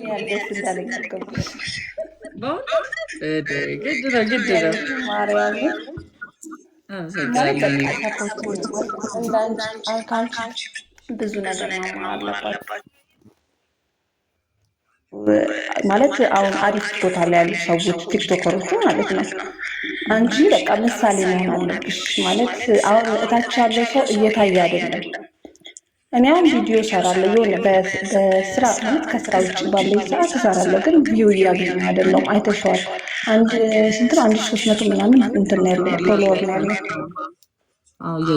ያደስ እንዳለኝ አልገባሽ በእውነት ግድ ነው ግድ ነው። ማርያምን ማለት አመሰግናለሁ። በቃ ሰፖርት እንዳንቺ ከአንቺ ብዙ ነገር መማር አለባቸው። ማለት አሁን አሪፍ ቦታ ላይ ያሉ ሰዎች ቲክቶከሮቹ ማለት ነው። አንቺ በቃ ምሳሌ መሆን አለብሽ። ማለት አሁን እታች ያለው ሰው እየታየ አይደለም። እኔ አሁን ቪዲዮ እሰራለሁ የሆነ በስራ ማለት ከስራ ውጭ ባለኝ ሰዓት እሰራለሁ፣ ግን ቪው እያገኘ አይደለም። አይተሸዋል። አንድ ስንት ነው? 1300 ምናምን እንትን ነው ያለው ፎሎወር ነው ያለው።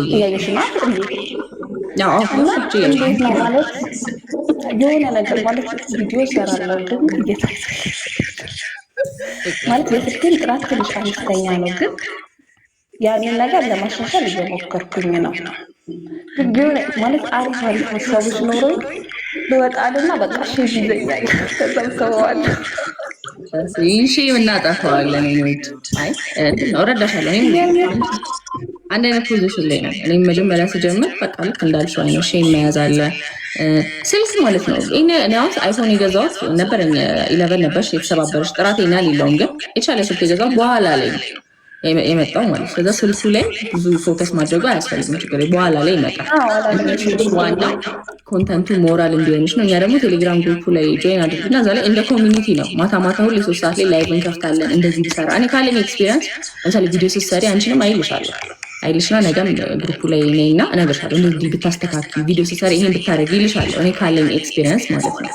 እያየሽ ነው እና እንዴት ነው ማለት የሆነ ነገር ማለት ቪዲዮ እሰራለሁ ግን እየታየ ማለት የስልኬን ጥራት ትንሽ አነስተኛ ነው፣ ግን ያንን ነገር ለማሻሻል እየሞከርኩኝ ነው። ግን ማለት አሪፍ አሪፍ ሀሳቦች ኖሮኝ ልወጣልና በቃ ሼፍ ይዘኛል ተሰብስበዋል። ይሺ እናጠፋዋለን። ኔት አይ እረዳሻለሁ። አንድ አይነት ፖዚሽን ላይ ነው። እኔም መጀመሪያ ስጀምር በቃ ልክ እንዳልሽው አይነት ሼም መያዝ አለ ስልክ ማለት ነው። እኔ አሁን አይፎን የገዛሁት ነበረኝ 11 ነበር የተሰባበረች ጥራት ይናል የለውም፣ ግን የቻለ ስልክ የገዛሁት በኋላ ላይ የመጣው ማለት ስለዛ ስልኩ ላይ ብዙ ፎከስ ማድረጉ አያስፈልግም። ችግር በኋላ ላይ ይመጣል። ዋና ኮንተንቱ ሞራል እንዲሆንሽ ነው። እኛ ደግሞ ቴሌግራም ግሩፕ ላይ ጆይን አድርግና እዛ ላይ እንደ ኮሚኒቲ ነው። ማታ ማታ ሁሌ 3 ሰዓት ላይ ላይቭ እንከፍታለን። እንደዚህ ቢሰራ እኔ ካለኝ ኤክስፒሪየንስ ለምሳሌ ቪዲዮ ስትሰሪ አንቺንም አይልሽና ነገም ግሩፑ ላይ እኔና እነግርሻለሁ እንደዚህ ብታስተካክል ቪዲዮ ስትሰሪ ይሄን ብታደርጊ ይልሻለሁ። እኔ ካለኝ ኤክስፒሪየንስ ማለት ነው።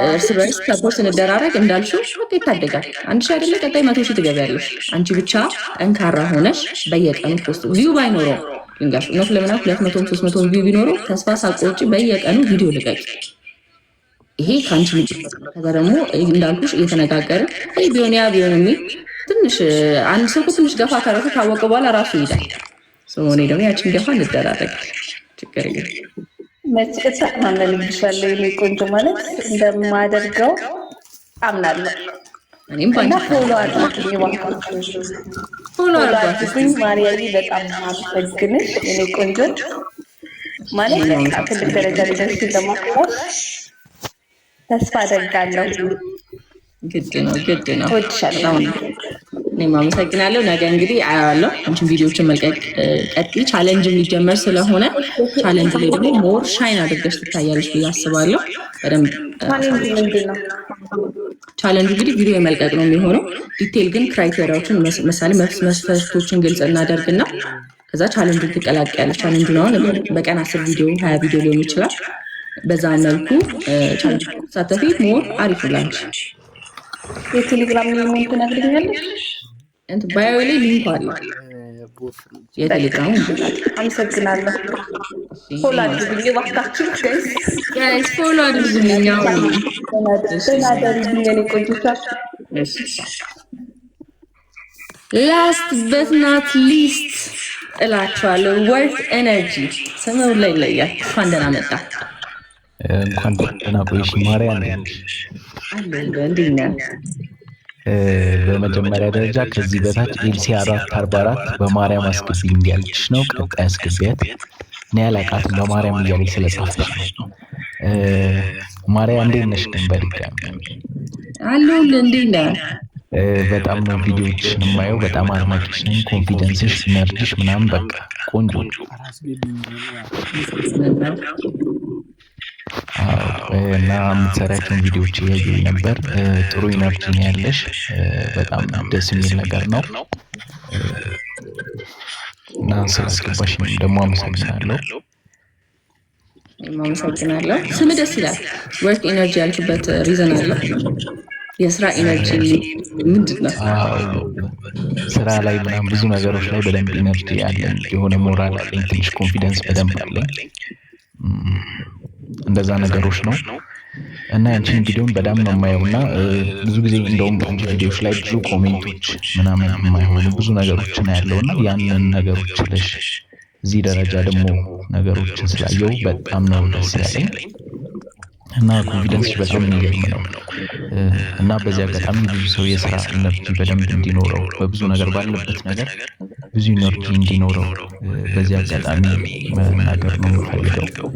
እርስ በርስ ሰፖርት እንደራረግ እንዳልሽው በቃ ይታደጋል። አንድ ሺህ አይደለ ቀጣይ 100 ሺህ ትገቢያለሽ። አንቺ ብቻ ጠንካራ ሆነሽ በየቀኑ ፖስት ቪው ባይኖረው ልንጋሽ እውነት ለምና 200 300 ቪው ቢኖረው ተስፋ ሳትቆርጪ በየቀኑ ቪዲዮ ልቀቂ። ይሄ ከአንቺ ልጅ ከዛ ደግሞ እንዳልኩሽ እየተነጋገርን ቢሆን ያ ቢሆን የሚል ትንሽ አንድ ሰው ትንሽ ገፋ ካረፈ ካወቀ በኋላ ራሱ ይሄዳል። እኔ ደግሞ ያችን ገፋ እንደራረግ ችግር የለም። መቼ እታማመንብሻለሁ የኔ ቆንጆ ማለት እንደማደርገው አምናለሁ። እኔም እና ፎሎ አድርጉኝ እባካችሁ፣ ፎሎ አድርጉኝ። ማርያም በጣም አመሰግንሽ የኔ ቆንጆ ማለት በቃ ትልቅ ደረጃ ሊደርስ ለማክበር ተስፋ አደርጋለሁ። ግድ ነው ግድ ነው። እወድሻለሁ። እኔም አመሰግናለሁ። ነገ እንግዲህ አያዋለሁ አንቺን ቪዲዮዎችን መልቀቅ ቀጥይ። ቻሌንጅ የሚጀመር ስለሆነ ቻሌንጅ ላይ ደግሞ ሞር ሻይን አድርገሽ ትታያለሽ ብዬ አስባለሁ። በደንብ ቻሌንጅ እንግዲህ ቪዲዮ የመልቀቅ ነው የሚሆነው። ዲቴል ግን ክራይቴሪያዎችን ምሳሌ መስፈርቶችን ግልጽ እናደርግና ከዛ ቻሌንጅን ትቀላቀያለሽ። ቻሌንጁን አሁን በቀን 10 ቪዲዮ 20 ቪዲዮ ሊሆን ይችላል። በዛ መልኩ ቻሌንጅ ሳተፊ ሞር አሪፍ ላንቺ። የቴሌግራም ሊንክ ትነግሪኛለሽ? ባዮ ላይ ሊንክ አለ የቴሌግራም። አመሰግናለሁ። ፎሎ አድርጉኝ እባካችሁ ጋይስ፣ ፎሎ አድርጉኝ። ላስት በት ናት ሊስት እላቸዋለሁ። ወርክ ኤነርጂ ስምው ላይ ይለያል። እንኳን ደህና መጣ። እንኳን ደህና ቆይሽ ማርያም። እንዴት ነህ? በመጀመሪያ ደረጃ ከዚህ በታች ኤልሲ 444 በማርያም አስገቢኝ ያልኩሽ ነው። ቀጣይ አስገቢያት። እኔ አላውቃትም በማርያም እያለች ስለጻፈች ነው። ማርያም እንዴት ነሽ? ግን በድጋሚ አለሁልህ። እንዴት ነህ? በጣም ነው ቪዲዮዎችሽን የማየው። በጣም አድማጭሽ ነኝ። ኮንፊደንስሽ፣ ኢነርጂሽ ምናምን በቃ ቆንጆ እና የምትሰሪያቸውን ቪዲዮዎች እያየሁ ነበር። ጥሩ ኢነርጂ ነው ያለሽ። በጣም ደስ የሚል ነገር ነው እና ስላስገባሽኝ ደግሞ አመሰግናለሁ። አመሰግናለሁ። ስም ደስ ይላል። ወርክ ኢነርጂ ያልሽበት ሪዘን አለ? የስራ ኢነርጂ ምንድን ነው? ስራ ላይ ምናምን ብዙ ነገሮች ላይ በደንብ ኢነርጂ አለኝ፣ የሆነ ሞራል አለኝ፣ ትንሽ ኮንፊደንስ በደንብ አለኝ። እንደዛ ነገሮች ነው እና ያንቺን ቪዲዮን በጣም ነው የማየው እና ብዙ ጊዜ እንደውም አንቺ ቪዲዮዎች ላይ ብዙ ኮሜንቶች ምናምን የማይሆኑ ብዙ ነገሮችን ያለው እና ያንን ነገሮች ልሽ እዚህ ደረጃ ደግሞ ነገሮችን ስላየው በጣም ነው ደስ ያለኝ እና ኮንፊደንስ በጣም የሚገርም ነው እና በዚህ አጋጣሚ ብዙ ሰው የስራ ኢነርጂ በደንብ እንዲኖረው በብዙ ነገር ባለበት ነገር ብዙ ኢነርጂ እንዲኖረው በዚህ አጋጣሚ መናገር ነው የምፈልገው።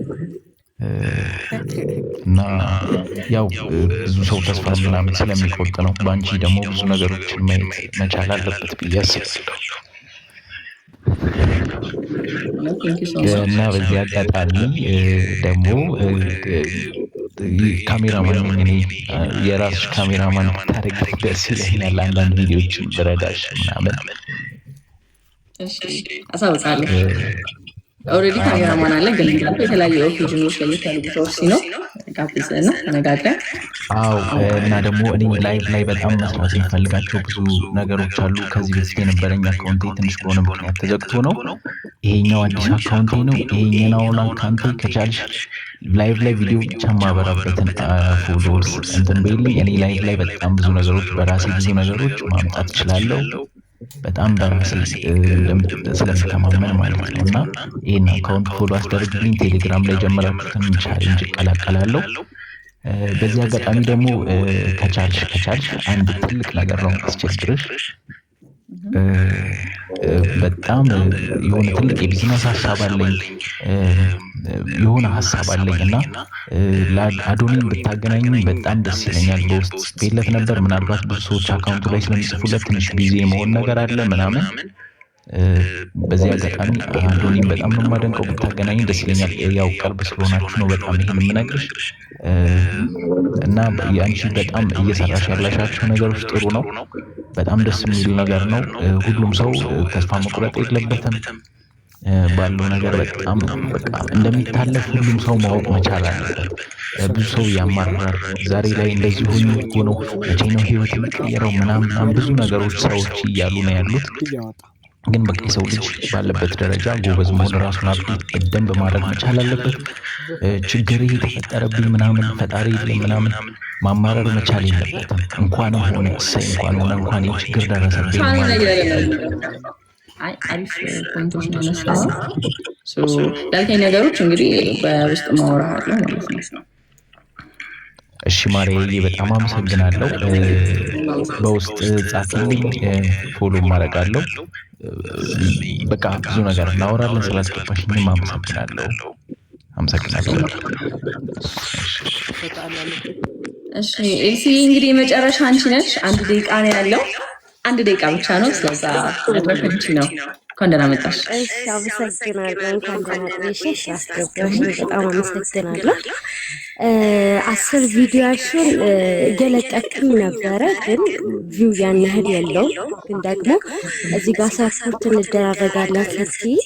እና ያው ብዙ ሰው ተስፋ ምናምን ስለሚቆርጥ ነው። በአንቺ ደግሞ ብዙ ነገሮችን ማየት መቻል አለበት ብዬ አስባለሁ። እና በዚህ አጋጣሚ ደግሞ ካሜራማን እኔ የራስሽ ካሜራማን ብታደርጊ ደስ ይለኛል። አንዳንድ ቪዲዮዎችን ብረዳሽ ምናምን። እሺ አሳውቃለሁ። ኦልሬዲ ካሜራማን አለ፣ ግን የተለያዩ ኦኬዥኖች ላይ የተለያዩ ቦታዎች ሲኖር ጋብዘና ተነጋግረን። አዎ እና ደግሞ እኔ ላይቭ ላይ በጣም መስራት የሚፈልጋቸው ብዙ ነገሮች አሉ። ከዚህ በፊት የነበረኝ አካውንቴ ትንሽ በሆነ ምክንያት ተዘግቶ ነው። ይሄኛው አዲስ አካውንቴ ነው። ይሄኛውን አካውንቴ ከቻልሽ ላይቭ ላይ ቪዲዮ ብቻ ማበራበትን ፎሎወርስ እንትን በይልኝ። እኔ ላይቭ ላይ በጣም ብዙ ነገሮች በራሴ ብዙ ነገሮች ማምጣት እችላለሁ። በጣም በራሴ ስለምተማመን ማለት ነው። እና ይህን አካውንት ፎሎ አስደርግልኝ። ቴሌግራም ላይ ጀመራችሁትን ቻሌንጅ እቀላቀላለሁ። በዚህ አጋጣሚ ደግሞ ከቻልሽ አንድ ትልቅ ነገር ነው ማስቸግርሽ። በጣም የሆነ ትልቅ የቢዝነስ ሀሳብ አለኝ፣ የሆነ ሀሳብ አለኝ እና ለአዶኒን ብታገናኙኝ በጣም ደስ ይለኛል። በውስጥ ጽፌለት ነበር። ምናልባት ብዙ ሰዎች አካውንቱ ላይ ስለሚጽፉለት ትንሽ ቢዚ የመሆን ነገር አለ ምናምን። በዚህ አጋጣሚ አዶኒን በጣም ነው የማደንቀው። ብታገናኝ ደስ ይለኛል። ያው ቅርብ ስለሆናችሁ ነው በጣም ይሄን የምነግርሽ። እና የአንቺ በጣም እየሰራሽ ያላሻቸው ነገሮች ጥሩ ነው። በጣም ደስ የሚል ነገር ነው። ሁሉም ሰው ተስፋ መቁረጥ የለበትም። ባለው ነገር በጣም በቃ እንደሚታለፍ ሁሉም ሰው ማወቅ መቻል አለበት። ብዙ ሰው ያማራል። ዛሬ ላይ እንደዚህ ሆኖ መቼ ነው ህይወት የሚቀየረው ምናምን ብዙ ነገሮች ሰዎች እያሉ ነው ያሉት። ግን በቃ የሰው ልጅ ባለበት ደረጃ ጎበዝ መሆን ራሱን በደንብ ማድረግ መቻል አለበት። ችግር የተፈጠረብኝ ምናምን ፈጣሪ ምናምን ማማረር መቻል የለበትም። እንኳንም ሆነ እንኳን ችግር ደረሰብኝ አሪፍ ፖይንቶች ተነስተዋል። ላልከኝ ነገሮች እንግዲህ በውስጥ ማውራት አለ ማለት ነው። እሺ ማርያዬ በጣም አመሰግናለሁ። በውስጥ ጻፍልኝ፣ ፎሎ ማድረጋለሁ። በቃ ብዙ ነገር እናወራለን። ስላስገባሽኝም አመሰግናለሁ። እሺ ኤልሲ እንግዲህ የመጨረሻ አንቺ ነሽ። 1 ደቂቃ ነው ያለው። 1 ደቂቃ ብቻ ነው። ስለዛ ለተፈንቺ ነው። እንኳን ደህና መጣሽ። እሺ አመሰግናለሁ። እንኳን ደህና ቆየሽ። አስገባሽኝ በጣም አመሰግናለሁ። 10 ቪዲዮሽን እየለቀቅኩኝ ነበረ፣ ግን ቪው ያን ያህል የለውም። ግን ደግሞ እዚህ ጋር ሰፖርት እንደራረጋለን ስትይ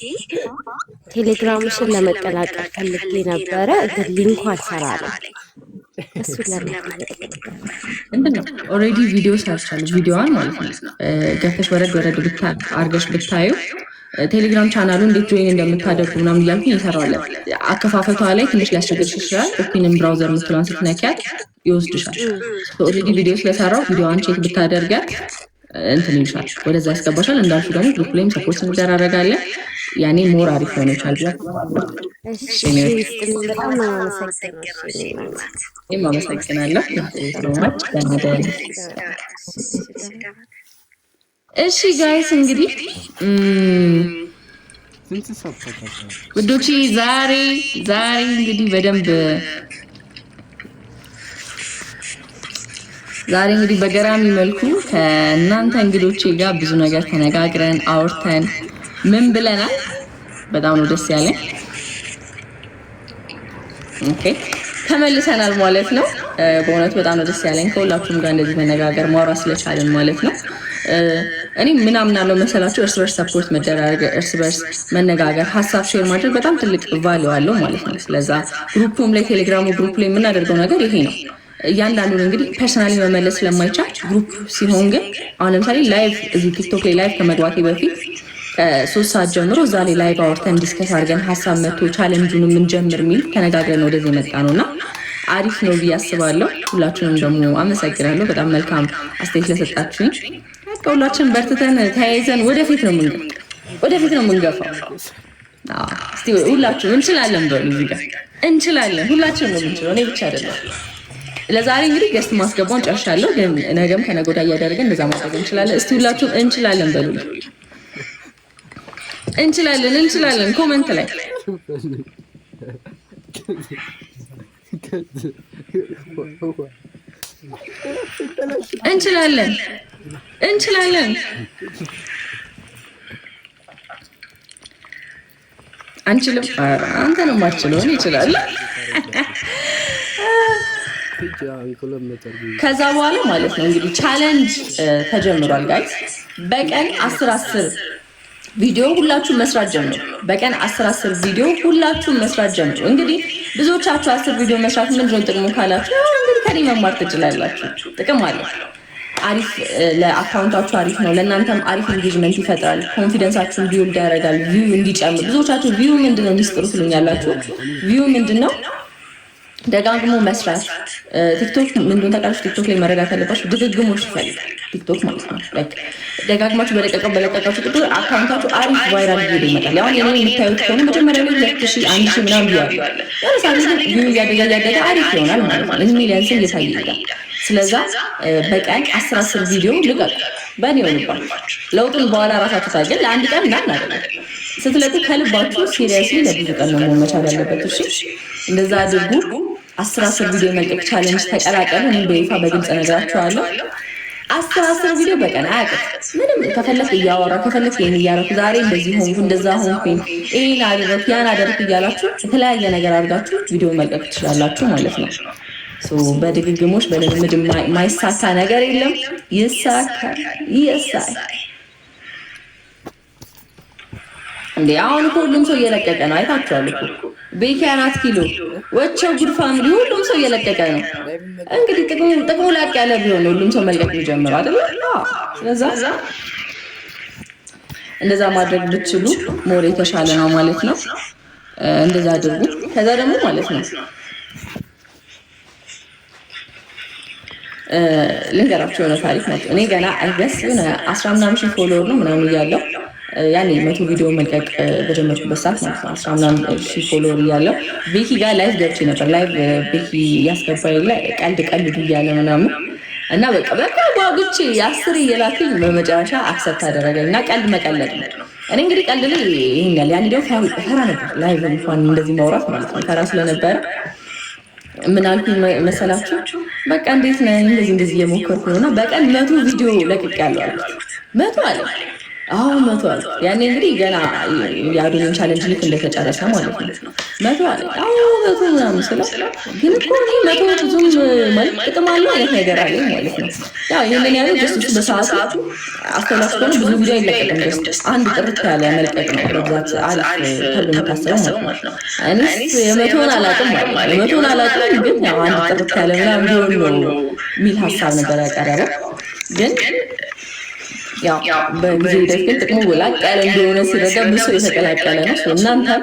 ቴሌግራምሽን ለመቀላቀል ፈልጌ ነበረ፣ ግን ሊንኩ አልሰራለም። እሱ ኦልሬዲ ቪዲዮ ሰርቻለሁ። ቪዲዮዋን ማለት ነው ገብተሽ ወረድ አድርገሽ ብታዩ ቴሌግራም ቻናሉ እንዴት ጆይን እንደምታደርጉ ምናምን እያልኩኝ ይሰራዋለን። አከፋፈቷ ላይ ትንሽ ሊያስቸግርሽ ይችላል። ኦፒንን ብራውዘር የምትለውን ስትነኪያት ይወስድሻል። ኦልሬዲ ቪዲዮ ስለሰራው ቪዲዮዋን ቼክ ብታደርጊያት እንትን ይልሻል፣ ወደዛ ያስገባሻል። እንዳልኩ ደግሞ ግሩፕ ላይም ሰፖርት እንደራረጋለን። ያኔ ሞር አሪፍ ሆነ ይቻል ብላ አመሰግናለሁ። እሺ ጋይስ እንግዲህ ውዶቼ ዛሬ እንግዲህ በደንብ በገራሚ መልኩ ከእናንተ እንግዶቼ ጋር ብዙ ነገር ተነጋግረን አውርተን ምን ብለናል። በጣም ነው ደስ ያለኝ። ኦኬ ተመልሰናል ማለት ነው። በእውነቱ በጣም ነው ደስ ያለኝ ከሁላችሁም ጋር እንደዚህ መነጋገር ማውራት ስለቻለን ማለት ነው። እኔ ምን አምናለሁ መሰላችሁ፣ እርስ በርስ ሰፖርት መደራረግ፣ እርስ በርስ መነጋገር፣ ሀሳብ ሼር ማድረግ በጣም ትልቅ ቫልዩ አለው ማለት ነው። ስለዛ ግሩፕም ላይ ቴሌግራሙ ግሩፕ ላይ የምናደርገው ነገር ይሄ ነው። እያንዳንዱን እንግዲህ ፐርሰናሊ መመለስ ስለማይቻል ግሩፕ ሲሆን ግን አሁን ለምሳሌ ላይቭ እዚህ ቲክቶክ ላይ ላይቭ ከመግባቴ በፊት ከ3 ሰዓት ጀምሮ እዛ ላይ ላይቭ አውርተን ዲስከስ አድርገን ሀሳብ መጥቶ ቻሌንጁን የምንጀምር የሚል ተነጋግረን ወደዚህ የመጣ ነው እና አሪፍ ነው ብዬ አስባለሁ። ሁላችሁንም ደግሞ አመሰግናለሁ። በጣም መልካም አስተያየት ስለሰጣችሁኝ። ሁላችንም በርትተን ተያይዘን ወደፊት ነው የምንገፋው። እስቲ ሁላችሁም እንችላለን በሉ። እዚህ ጋር እንችላለን፣ ሁላችንም ነው የምንችለው፣ እኔ ብቻ አይደለም። ለዛሬ እንግዲህ ገስት ማስገባውን ጨርሻለሁ፣ ግን ነገም ከነገ ወዲያ እያደረገን እንደዛ ማድረግ እንችላለን። እስቲ ሁላችሁም እንችላለን በሉ። እንችላለን ኮመንት ላይ እንችላለን እንችላለን። አንችልም። አንተ ነው የማትችለው፣ እኔ እችላለሁ። ከዛ በኋላ ማለት ነው እንግዲህ ቻሌንጅ ተጀምሯል ጋይስ። በቀን 10 ቪዲዮ ሁላችሁም መስራት ጀምሩ። በቀን 10 ቪዲዮ ሁላችሁም መስራት ጀምሩ። እንግዲህ ብዙዎቻችሁ 10 ቪዲዮ መስራት ምንድነው ጥቅሙ ካላችሁ እንግዲህ ከኔ መማር ትችላላችሁ። ጥቅም አለው። አሪፍ ለአካውንታችሁ አሪፍ ነው። ለእናንተም አሪፍ ኢንጌጅመንት ይፈጥራል። ኮንፊደንሳችሁን ቢውልድ ያደርጋል። ቪው እንዲጨምር ብዙዎቻችሁ ቪው ምንድነው ሚስጥሩ ትሉኛላችሁ። ቪው ምንድነው? ደጋግሞ መስራት። ቲክቶክ ምንድነው ታውቃላችሁ? ቲክቶክ ላይ መረዳት ያለባችሁ ድግግሞሽ ይፈልጋል ቲክቶክ ማለት ነው። ደጋግማችሁ በለቀቃችሁ ቁጥር አካውንታችሁ አሪፍ ቫይራል ቪዲዮ ይመጣል። አሁን የኔ የምታዩት ከሆነ መጀመሪያ ላይ 2000 1000 ምናምን ቢያዩ ያለ ሳይዝ ቪው እያደገ አሪፍ ይሆናል ማለት ነው። ለዚህ ሚሊየንስ እየታየ ይሄዳል። ስለዛ በቀን 10 ቪዲዮ ልቀቁ። በእኔ ሆንባችሁ ለውጡን በኋላ ራሳችሁ ታገል። ለአንድ ቀን ምናምን አይደለም ስትለቁ ከልባችሁ ሲሪየስሊ ለብዙ ቀን ነው መሆን መቻል ያለበት። እሺ እንደዛ አድርጉ። 10 ቪዲዮ መልቀቅ ቻሌንጅ ተቀላቀሉ። እኔ በይፋ በግልጽ እነግራችኋለሁ። 10 ቪዲዮ በቀን አያውቅም። ምንም ከፈለክ እያወራ ከፈለክ ይሄን እያረኩ ዛሬ እንደዚህ ሆንኩ እንደዛ ሆንኩኝ ይሄን አደረኩ ያን አደረኩ እያላችሁ የተለያየ ነገር አድርጋችሁ ቪዲዮ መልቀቅ ትችላላችሁ ማለት ነው። በድግግሞች በልምድ የማይሳካ ነገር የለም። ይሳካል። እንዴ አሁን እኮ ሁሉም ሰው እየለቀቀ ነው። አይታችኋል እኮ ቤኪ 4 ኪሎ ወቸው ጉድ ፋሚሊ ሁሉም ሰው እየለቀቀ ነው። እንግዲህ ጥቅሙ ላቅ ያለ ቢሆን ሁሉም ሰው መልቀቅ ቢጀምር አይደል? ስለዛ እንደዛ ማድረግ ብትችሉ ሞር የተሻለ ነው ማለት ነው። እንደዛ አድርጉ። ከዛ ደግሞ ማለት ነው ልንገራችሁ የሆነ ታሪክ ነው። እኔ ገና አይገስ የሆነ 10 ምናምን ሺህ ፎሎወር ነው ምናምን እያለው ያኔ 100 ቪዲዮ መልቀቅ በጀመርኩበት ሰዓት ማለት ነው 10 ምናምን ሺህ ፎሎወር እያለው ቤኪ ጋር ላይቭ ገብቼ ነበር። ላይቭ ቤኪ ያስገባኝ ላይ ቀልድ እያለ ምናምን እና በቃ ጓጉቼ 10 እየላኩኝ በመጨረሻ አክሰፕት አደረገኝ እና ቀልድ መቀለድ ነው። እኔ እንግዲህ ቀልድ ላይ ይሄኛል ያኔ ደግሞ ፈራ ነበር። ላይቭ እንኳን እንደዚህ ማውራት ማለት ነው ፈራ ስለነበረ ምን አልኩኝ መሰላችሁ? በቃ እንዴት ነው እንደዚህ እየሞከርኩ ነውና በቀን 100 ቪዲዮ ለቅቄያለሁ አልኩት። 100 አለ። አዎ 100 አለ። ያኔ እንግዲህ ገና የአዶኒን ቻሌንጅ ልክ እንደተጨረሰ ማለት ነው 100 አለ። አዎ 100 ምናምን ስለው ግን እኮ እኔ 100 ብዙም ማለት ጥቅም አለው አይነት ነገር አለ ማለት ነው። ያው ይሄንን ያለው ጀስት በሰዓቱ አስተላልፎ ብዙ ቪዲዮ አይለቀቅም። ጀስት አንድ ጥርት ያለ መልቀቅ ነው በብዛት አሪፍ ተብሎ የሚታሰበው ማለት ነው። እኔስ የ100ን አላውቅም ማለት ነው። የ100ን አላውቅም ግን ያው አንድ ጥርት ያለ ምናምን ቢሆን ነው የሚል ሀሳብ ነበር ያቀረበው። ግን ያው በጊዜ ሂደት ግን ጥቅሙ ላቅ ያለ እንደሆነ ሲረዳ ብዙ የተቀላቀለ ነው። እናንተም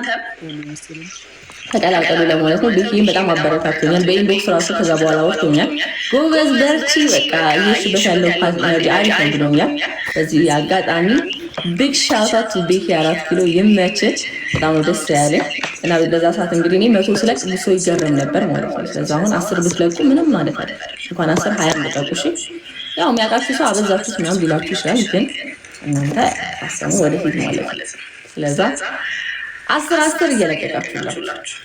ተቀላቀሉ ለማለት ነው። ቤኪን በጣም አበረታቶኛል። በኢንቦክስ ራሱ ከዛ በኋላ ወጥቶኛል። ጎበዝ በርቺ፣ በቃ እየሽበት ያለው ፓርትነር አሪፍ ነው ብሎኛል። በዚህ አጋጣሚ ቢግ ሻውት አውት ቤኪ 4 ኪሎ ይመችህ። በጣም ደስ ያለ እና በዛ ሰዓት እንግዲህ እኔ 100 ስለቅ ብዙ ይገረም ነበር ማለት ነው። ስለዚህ አሁን 10 ብትለቁ ምንም ማለት አይደለም። እንኳን 10 20 ብትለቁ እሺ ያው የሚያውቃችሁ ሰው አበዛችሁት ምናምን ሊላችሁ ይችላል። ግን እናንተ አሰሙ ወደፊት ማለት ነው። ስለዛ 10 እየለቀቃችሁላችሁ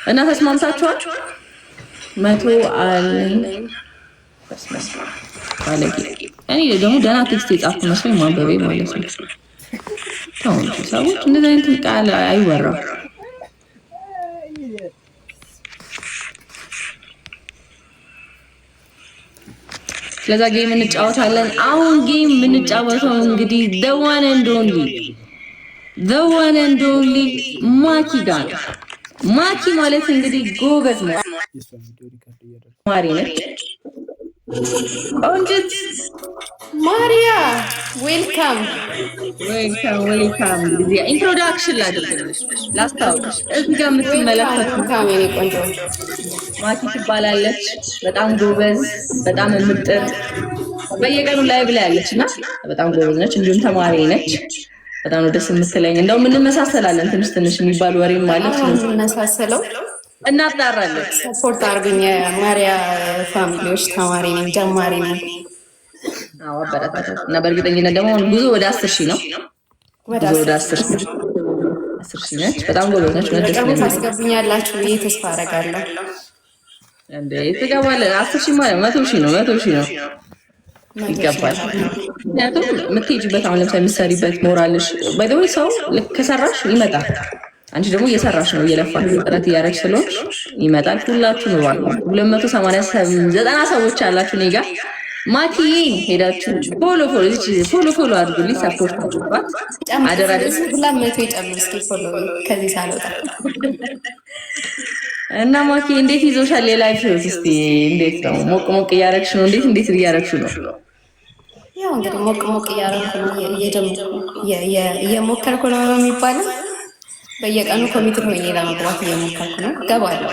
እና ተስማምታችኋል? 100 አለኝ ባለጌ። እኔ ደግሞ ደህና ቴክስት የጻፍኩ መስሎኝ ማንበቤ ማለት ነው። ሰዎች እንደዚህ አይነት ቃል አይወራም። ስለዛ ጌም እንጫወታለን። አሁን ጌም የምንጫወተው እንግዲህ the one and only ማኪ ጋር። ማኪ ማለት እንግዲህ ጎበዝ ማሪ ነች። ኦንጅት ማሪያ ዌልካም። እንግዲህ ኢንትሮዳክሽን ላድርግልሽ ላስታውቅሽ። እዚህ ጋር የምትመለከቱት ማኪ ትባላለች። በጣም ጎበዝ፣ በጣም የምጥር በየቀኑ ላይቭ ላይ ያለች እና በጣም ጎበዝ ነች። እንዲሁም ተማሪ ነች። በጣም ነው ደስ የምትለኝ። እንደውም እንመሳሰላለን ትንሽ የሚባል ወሬም ማለት ነው። እንመሳሰለው እናጣራለን። ሰፖርት አድርጉኝ። ማሪያ ፋሚሊዎች ተማሪ ነኝ፣ ጀማሪ ነኝ። አዎ አበረታታት እና በእርግጠኝነት ደግሞ ጉዞ ወደ 10,000 ነው። ጉዞ ወደ 10,000 ነች። በጣም ጎበዝ ነች። በቅርቡ ታስገቡኛላችሁ ብዬ ተስፋ አደርጋለሁ። እንዴ ትገባለህ። 10,000 ማለት 100,000 ነው። 100,000 ነው ይገባል። ምክንያቱም የምትሄጂበት አሁን ለምሳሌ የምትሰሪበት ሞራልሽ ባይ ዘ ወይ ሰው ልክ ከሰራሽ ይመጣል። አንቺ ደግሞ እየሰራሽ ነው፣ እየለፋሽ ጥረት እያደረግሽ ስለሆንሽ ይመጣል። ሁላችሁ ነው ባሉ 289 ሰዎች አላችሁ እኔ ጋር ማኪዬን ሄዳችሁ ፎሎ አድርጉልኝ፣ ሰፖርት አድርጓት አደራ። ሁላ መቶ ይጨምር እስኪ ፎሎ ከዚህ ሳልወጣ እና ማኪ እንዴት ይዞሻል የላይፍ ህይወት? እስቲ እንዴት ነው? ሞቅ እያደረግሽ ነው? እንዴት እያደረግሽ ነው? ያው እንግዲህ ሞቅ እያደረግኩ ነው፣ እየሞከርኩ ነው የሚባለው። በየቀኑ ኮሚቴ ሆኜ ለመግባት እየሞከርኩ ነው። ገባለሁ፣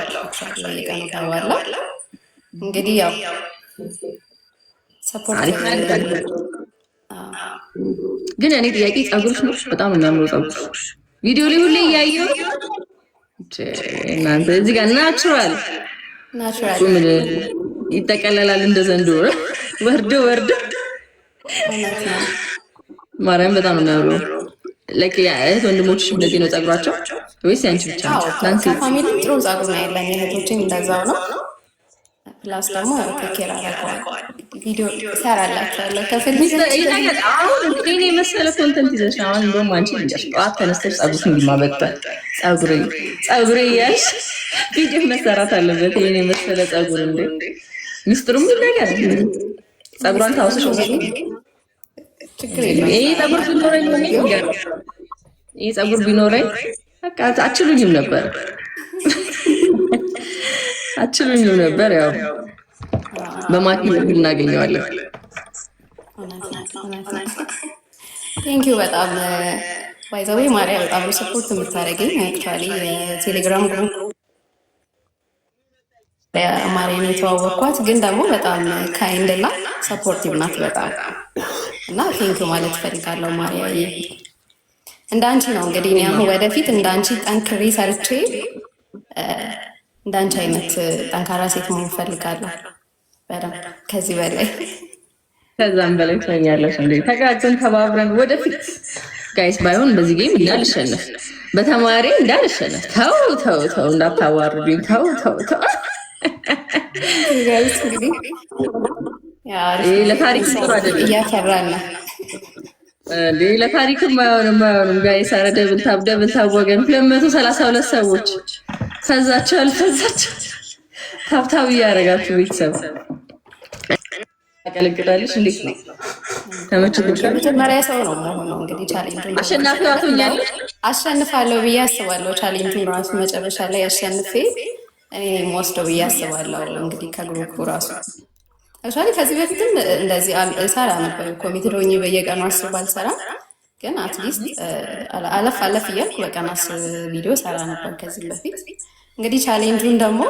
በየቀኑ ገባለሁ። እንግዲህ ያው ሰፖርት ግን እኔ ጥያቄ ፀጉርሽ ነው በጣም የሚያምረው ፀጉርሽ ቪዲዮ ላይ ሁሌ እያየሁ እናንተ እዚህ ጋር ናቹራል ይጠቀለላል እንደ ዘንዶ ወርዶ ማርያም በጣም ነው የሚያምረው። ለክ እህት ወንድሞችሽ እንደዚህ ነው ፀጉራቸው ወይስ ያንቺ ብቻ ነው? ናንሲ ፋሚሊ ጥሩ ፀጉር ነው ያለኝ፣ እህቶችም እንደዛው ነው። ፕላስ ደግሞ ከኬራ ቪዲዮ ሰራላችኋለሁ እኔ የመሰለ ኮንተንት ይዘሽ አሁን እንደውም አንቺ ልንገርሽ ጠዋት ተነስተሽ ፀጉርሽ እንዲማበጠን ፀጉሬ እያልሽ ቪዲዮ መሰራት አለበት። ይሄን የመሰለ ፀጉር እንዴ ሚስጥሩ ምን ነገር ፀጉሯን ታውስሽ ይሄ ፀጉር ቢኖረኝ ነው የሚገርም። ይሄ ፀጉር ቢኖረኝ በቃ አችሉኝም ነበር ያው በማኪን እናገኘዋለን። ቴንኪው በጣም ባይ ዘ ወይ ማርያ በጣም ሰፖርት የምታደርገኝ አክቹዋሊ የቴሌግራም ግሩፕ ማርያ ነው የተዋወቅኳት፣ ግን ደግሞ በጣም ካይንድና ሰፖርቲቭ ናት በጣም እና ቴንኪው ማለት እፈልጋለሁ ማርያ። እንዳንቺ ነው እንግዲህ እኔ አሁን ወደፊት እንዳንቺ ጠንክሬ ሰርቼ እንዳንቺ አይነት ጠንካራ ሴት መሆን እፈልጋለሁ። በጣም ከዚህ በላይ ከዛም በላይ ትሆኛለሽ። እንዴ ተጋጭተን ተባብረን ወደፊት ጋይስ። ባይሆን በዚህ ጌም እንዳልሸነፍ በተማሪ እንዳልሸነፍ። ተው እንዳታዋርዱኝ። ተው ጋይስ። እንግዲህ ለታሪክ ጥሩ አይደለም፣ እያፈራን ነው እንዴ ለታሪክም አይሆንም ጋይስ። ኧረ ደብልታብ ወገን 232 ሰዎች ፈዛቸው ታብታብ እያደረጋችሁ ቤተሰብ ያቀለቅዳለች። እንዴት ነው ተመችቶሽ? መጀመሪያ ሰው ነው መሆነው እንግዲህ ቻሌንጅ አሸናፊ አትሆኛለሽ? አሸንፋለሁ ብዬ አስባለሁ። ቻሌንጁን ራሱ መጨረሻ ላይ አሸንፌ እኔ የምወስደው ብዬ አስባለሁ። እንግዲህ ከግሩፑ ራሱ አክቹዋሊ ከዚህ በፊትም እንደዚህ እሰራ ነበር ኮሚቴ ሆኜ በየቀኑ 10 ባልሰራ ግን አትሊስት አለፍ እያልኩ በቀን 10 ቪዲዮ ሰራ ነበር ከዚህ በፊት። እንግዲህ ቻሌንጁን ደግሞ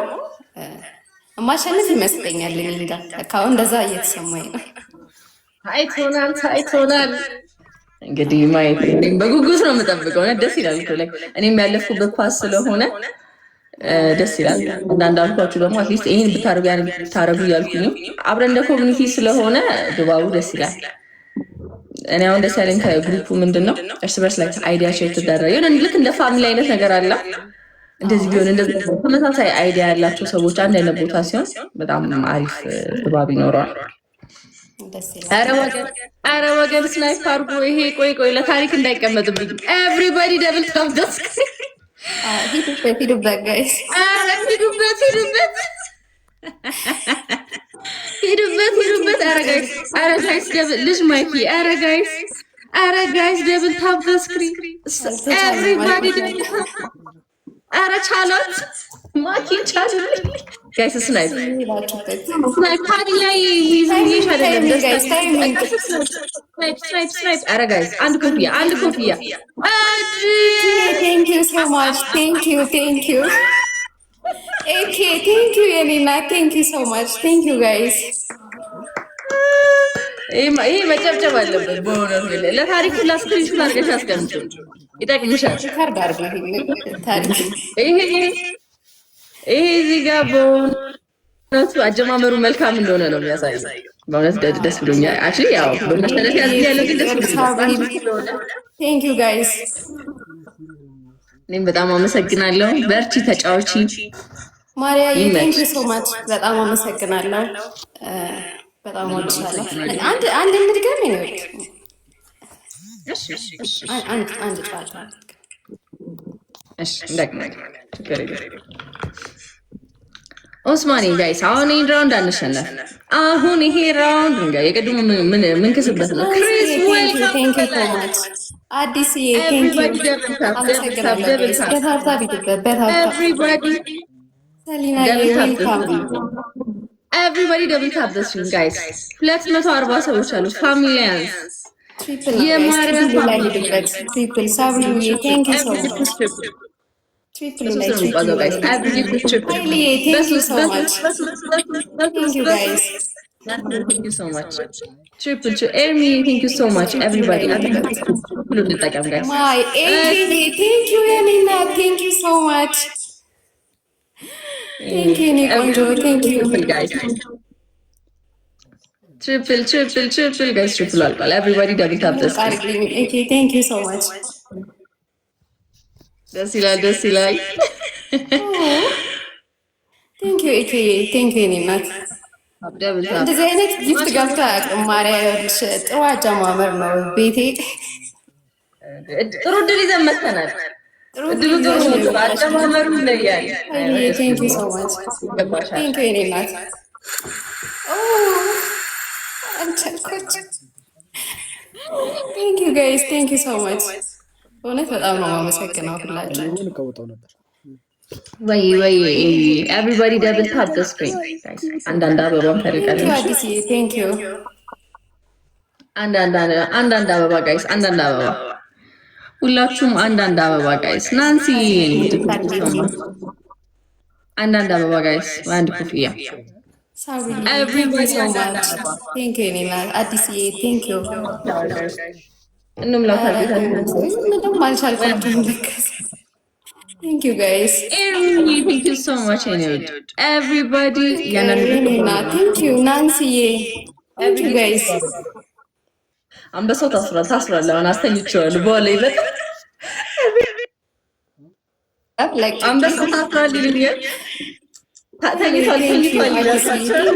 ማሸነፍ ይመስለኛል። እንግዲህ ካሁን እንደዛ እየተሰማኝ ነው። ታይቶናል። እንግዲህ ማየት በጉጉት ነው የምጠብቀው። ደስ ይላል እኮ እኔም ያለፍኩበት ኳስ ስለሆነ ደስ ይላል። እንዳልኳችሁ ደግሞ አትሊስት ይሄን ብታረጉ እያልኩኝ አብረን እንደ ኮሚኒቲ ስለሆነ ድባቡ ደስ ይላል። እኔ አሁን ደስ ያለኝ ከግሩፑ ምንድን ነው እርስ በርስ ላይ አይዲያ ሼር ተደረገ። የሆነ ልክ እንደ ፋሚሊ አይነት ነገር አለ። እንደዚህ ቢሆን እንደዚህ ተመሳሳይ አይዲያ ያላቸው ሰዎች አንድ አይነት ቦታ ሲሆን በጣም አሪፍ ድባብ ይኖረዋል። ኧረ ወገን ስናይፕ አድርጎ ይሄ ቆይ ለታሪክ እንዳይቀመጥብኝ ኤቭሪባዲ ደብል ታፕ ደስ ሂዱበት ጋይስ፣ ሂዱበት። ኧረ ጋይስ ደብል ልጅ ማይኪ ኧረ ጋይስ ደብል ታፕ ዘ ስክሪን ኤቭሪባዲ ደብል ታፕ። ኧረ ቻላት ማኪን ቻላት ጋይስ። ስናይፕ ላይ ይዝልሽ አይደለም ስናይፕ። ኧረ ጋይስ አንድ ኮፍያ ቴንክ ዩ ሶ ማች ቴንክ ዩ የኔና ቴንክ ዩ ሶ ማች ቴንክ ዩ ጋይስ። ይሄ መጨብጨብ አለበት በእውነቱ። ለታሪክ ስክሪንሾት አድርገሽ አስቀምጪ፣ ይጠቅምሻል። ይሄ እዚህ ጋር በእውነት ራሱ አጀማመሩ መልካም እንደሆነ ነው የሚያሳየው። በእውነት ደስ ብሎኛል። አክቹሊ ያው በመሰረት ያለው ግን ደስ ብሎኛል። ቴንክ ዩ ጋይስ። እኔም በጣም አመሰግናለሁ። በርቺ፣ ተጫዋቺ ማሪያ ቴንክ ዩ ሶ ማች። በጣም አመሰግናለሁ። በጣም ወድሻለሁ። አንድ እንድገም ነው። አንድ ጨዋታ እንደግማ ችግር የለም። ኦስማኒ ጋይስ አሁን ይሄን ራውንድ አንሸነፍ። አሁን ይሄ ራውንድ እንግዲህ የቀድሞ ምን ክስበት ነው። ክሪስ ዌልካም ቱ ዘ ላይቭ አዲስ ቴንክ ዩ አመሰግናለሁ። በታታ ቢትበት በታታ ኤቭሪባዲ ሰሊና ዌልካም ኤቭሪባዲ ደብል ታፕ ዘ ስትሪም ጋይስ 240 ሰዎች አሉ። ፋሚሊያንስ የማርያም ላይ ሄድበት ትሪፕል ሳብሪዬ ቴንክ ዩ ሶ ማች Triple like triple guys. Hailey, thank you so much. Thank you guys. Thank you so much. Triple Amy, thank you so much. Everybody. My Amy, thank you Elena, thank you so much. Thank you Nikonjo, thank you guys. Triple guys, triple alcohol. Everybody double tap this. Okay, thank you so much. ደስ ይላል። ቴንክ ዩ ኤኬ ቴንክ ዩ እናት። እንደዚህ አይነት ጊፍት ገብቶ አያውቅም። ማርያ ይኸውልሽ ጥሩ አጀማመር ነው። ቤቴ ጥሩ ድል ይዘን መጥተናል። ጥሩ አጀማመሩ ይለያል። ቴንክ ዩ ሶ ማች ቴንክ ዩ እናት። አልቻልኩት። ቴንክ ዩ ጋይስ ቴንክ ዩ ሶ ማች። እውነት በጣም ነው የማመሰግነው ሁላችሁ። ወይ ኤቭሪባዲ ደብል ታፕ ዘ ስክሪን አንዳንድ አበባም ፈልጋለሁ። አዲስዬ ቴንክ ዩ። አንዳንድ አበባ ጋይስ፣ አንዳንድ አበባ ሁላችሁም አንዳንድ አበባ ጋይስ። ናንሲ አንዳንድ አበባ ጋይስ፣ አንድ ኮፍያ ኤቭሪባዲ ቴንክ ዩ። እኔና አዲስዬ ቴንክ ዩ። እንምላታ ምንም አልቻልኩም። Thank you guys. Thank you so much everybody. Thank you Nancy. Thank you guys. አንበሳው ታስሯል። ለምን አስተኝቼዋለሁ። በኋላ ይበል አንበሳው ታስሯል ይሉኛል። ተኝቷል። Thank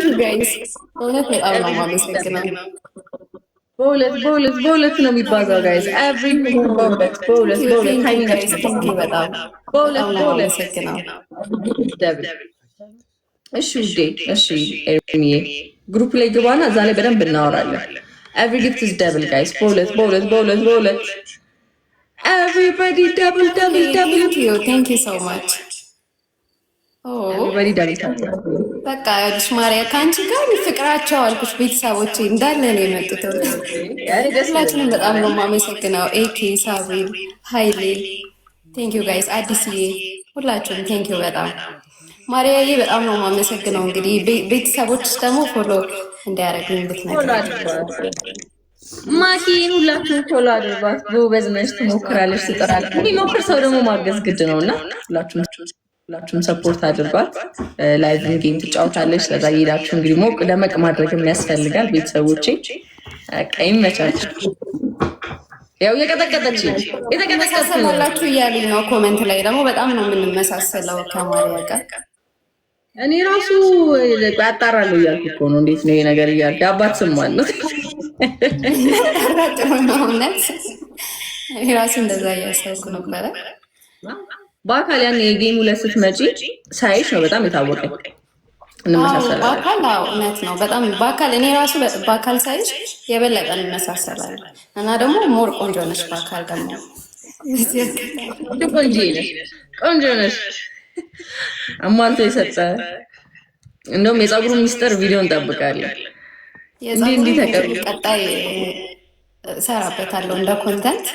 you guys. እውነት በጣም ነው የማመሰግነው። በሁለት ነው የሚባዛው ጋይስ። ኤቭሪ በሁለት ታይሚንግ በጣም በሁለት እሺ ውዴ፣ እሺ ኤርሚዬ ግሩፕ ላይ ግባና እዛ ላይ በደንብ እናወራለን። ኤቭሪ ጊፍት ኢዝ ደብል ጋይስ። በሁለት ኤቭሪባዲ ደብል ቴንክ ዩ ሶ ማች። ኤቭሪባዲ ደብል በቃ ያልሽ ማርያ ከአንቺ ጋር ፍቅራቸው አልኩሽ። ቤተሰቦቼ እንዳለ ነው የመጡት። ሁላችንም በጣም ነው የማመሰግነው። ኤኬ ሳቢል፣ ሀይሌ ቴንክ ዩ ጋይስ፣ አዲስዬ ሁላችሁም ቴንክ ዩ በጣም ማርያዬ በጣም ነው የማመሰግነው። እንግዲህ ቤተሰቦች ደግሞ ፎሎ እንዲያደርጉኝ ብትነግረኝ። ማኪ ሁላችሁም ፎሎ አድርጓት። ጎበዝ ነች፣ ትሞክራለች፣ ትጥራለች። የሚሞክር ሰው ደግሞ ማገዝ ግድ ነው እና ሁላችሁም ሰፖርት አድርጓት። ላይቭን ጌም ትጫወታለች። ስለዛ ሄዳችሁ እንግዲህ ሞቅ ደመቅ ማድረግ የሚያስፈልጋል። ቤተሰቦቼ ይመቻችሁ። ያው የተቀጠቀጠች እያሉኝ ነው። ኮመንት ላይ ደግሞ በጣም ነው የምንመሳሰለው ከማርያ ጋር። እኔ ራሱ አጣራለሁ እያልኩ እኮ ነው። እንዴት ነው ይሄ ነገር እያልኩ አባት ስሟል ነው ጥሩ ነው እውነት። እኔ ራሱ እንደዛ እያሰብኩ ነበረ። በአካል ያን የጌሙ ላይ ስትመጪ ሳይሽ ነው በጣም የታወቀኝ። እንመሳሰላለን በአካል እውነት ነው በጣም በአካል እኔ ራሱ በአካል ሳይሽ የበለጠ እንመሳሰላለን እና ደግሞ ሞር ቆንጆ ነሽ በአካል ደግሞ ቆንጆ ነሽ። አሟልቶ የሰጠ እንደውም የፀጉሩ ሚስጥር ቪዲዮ እንጠብቃለን። እንዲህ ተቀርቡ ቀጣይ እሰራበታለሁ እንደ ኮንተንት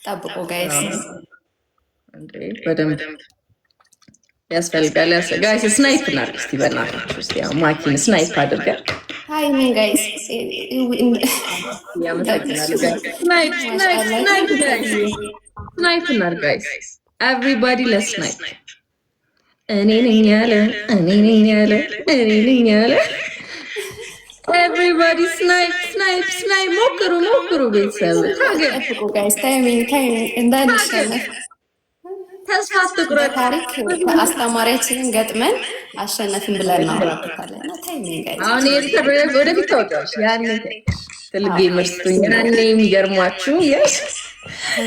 ጠብቆ ጋይስ። በደንብ ያስፈልጋል። ጋይስ ስናይፕ እናድርግ እስቲ በእናታችሁ። እስቲ ማኪን ስናይፕ አድርገን ሃይ ምን ጋይስ ያመሰግናለሁ። ስናይፕ እናድርግ ጋይስ። ኤቭሪባዲ ለስናይፕ እኔ ነኝ ያለ እኔ ነኝ ያለ እኔ ነኝ ያለ ኤቭሪባዲ ስናይፕ ስናይፕ ስናይፕ ሞክሩ ሞክሩ ቤተሰብ ጠብቁ ጋይስ ታይሚንግ እንዳንሸነፍ ተስፋ አትቁረጥ። ታሪክ አስተማሪያችንን ገጥመን አሸነፍን ብለን እናወራበታለን። እና ታይሚንግ ጋይስ አሁን ኤዲተር ወደፊት ታወጫለሽ። ያኔ ትልቅ ጌመር ስትሆኝ ያኔ የሚገርሟችሁ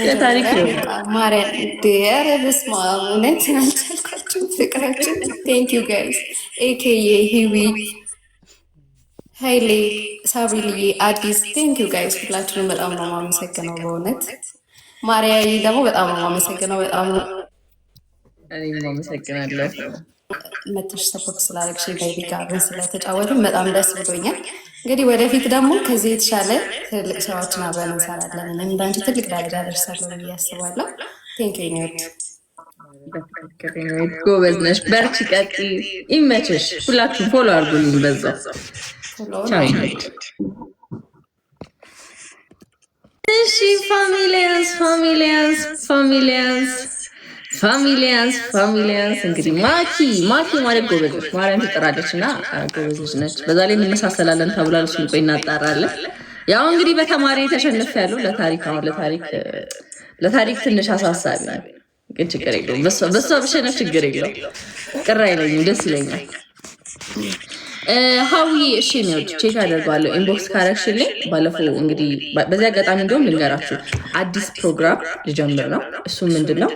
የታሪክ ነው። ማርያም ኧረ በስመ አብ እውነት አልቻልኳችሁም። ፍቅራችን ቴንክ ዩ ጋይስ ኤኬዬ ሂዊ ሀይሌ ሳብሪልዬ አዲስ ቴንክ ዩ ጋይስ ሁላችሁንም በጣም ነው የማመሰግነው። በእውነት ማርያዬ ደግሞ በጣም ነው የማመሰግነው። በጣም ነው እኔም አመሰግናለሁ። መተሽ ሰፖርት ስላደረግሽኝ ቤቢ ጋር ስለተጫወትን በጣም ደስ ብሎኛል። እንግዲህ ወደፊት ደግሞ ከዚህ የተሻለ ትልቅ ስራዎችን አብረን እንሰራለን። እኔም እንዳንቺ ትልቅ ደረጃ ደርሳለሁ ብዬ አስባለሁ። ቴንክ ዩ ኒውድ ጎበዝ ነሽ፣ በርቺ፣ ቀጥይ፣ ይመችሽ። ሁላችሁም ፎሎ አድርጉልኝ በዛው። እሺ ፋሚሊያንስ ፋሚሊያንስ ፋሚሊያንስ ፋሚሊያንስ ፋሚሊያንስ እንግዲህ ማኪ ማለት ጎበዝ ነች፣ ማርያም ትጠራለች እና ጎበዝ ነች። በዛ ላይ እንመሳሰላለን ተብሏል። እሱን ቆይ እናጣራለን። ያው እንግዲህ በተማሪ ተሸንፍ ያሉ ለታሪክ ትንሽ አሳሳቢ ነው፣ ግን ችግር የለውም። በሷ ብሸነፍ ችግር የለውም፣ ቅር አይለኝም፣ ደስ ይለኛል። ሀዊ እሺ ነው ቼክ አደርገዋለሁ። ኢንቦክስ ካረግሽልኝ ባለፈው እንግዲህ በዚህ አጋጣሚ እንደውም ልንገራችሁ አዲስ ፕሮግራም ልጀምር ነው። እሱ ምንድን ነው?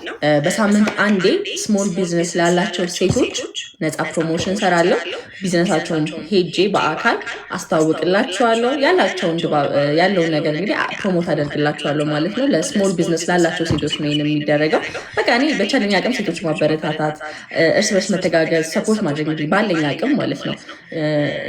በሳምንት አንዴ ስሞል ቢዝነስ ላላቸው ሴቶች ነፃ ፕሮሞሽን ሰራለሁ። ቢዝነሳቸውን ሄጄ በአካል አስተዋውቅላቸዋለሁ። ያለውን ነገር እንግዲህ ፕሮሞት አደርግላቸዋለሁ ማለት ነው። ለስሞል ቢዝነስ ላላቸው ሴቶች ነው የሚደረገው። በቃ እኔ በቻለኝ አቅም ሴቶች ማበረታታት፣ እርስ በርስ መተጋገዝ፣ ሰፖርት ማድረግ እንግዲህ ባለኝ አቅም ማለት ነው